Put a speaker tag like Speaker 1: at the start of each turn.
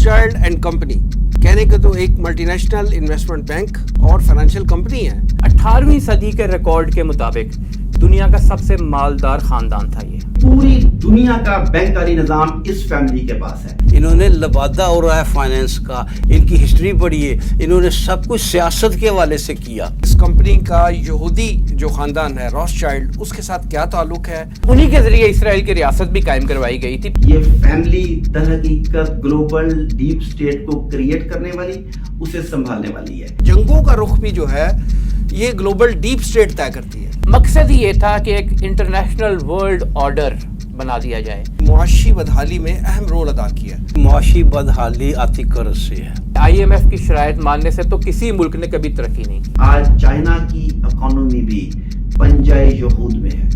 Speaker 1: Rothschild and company कहने को तो एक मल्टीनेशनल इन्वेस्टमेंट बैंक और फाइनेंशियल कंपनी है।
Speaker 2: 18वीं सदी के रिकॉर्ड के मुताबिक दुनिया का सबसे मालदार खानदान था ये।
Speaker 3: पूरी दुनिया का बैंकारी निजाम इस फैमिली के पास है।
Speaker 4: इन्होंने लबादा हो रहा है फाइनेंस का, इनकी हिस्ट्री पढ़िए, इन्होंने सब कुछ सियासत के हवाले से किया।
Speaker 1: इस कंपनी का यहूदी जो खानदान है रॉथस्चाइल्ड, उसके साथ क्या ताल्लुक है?
Speaker 2: उन्हीं के जरिए इसराइल की रियासत भी कायम करवाई गई थी।
Speaker 3: ये फैमिली दरहकीकत ग्लोबल डीप स्टेट को क्रिएट करने वाली, उसे संभालने वाली है।
Speaker 1: जंगों का रुख भी जो है ये ग्लोबल डीप स्टेट तय करती है।
Speaker 2: मकसद ये था कि एक इंटरनेशनल वर्ल्ड ऑर्डर बना दिया जाए।
Speaker 1: मुआशी बदहाली में अहम रोल अदा किया।
Speaker 4: मुआशी बदहाली आती कर्ज से है।
Speaker 2: IMF की शराइत मानने से तो किसी मुल्क ने कभी तरक्की नहीं।
Speaker 3: आज चाइना की इकोनॉमी भी पंजाए यहूद में है।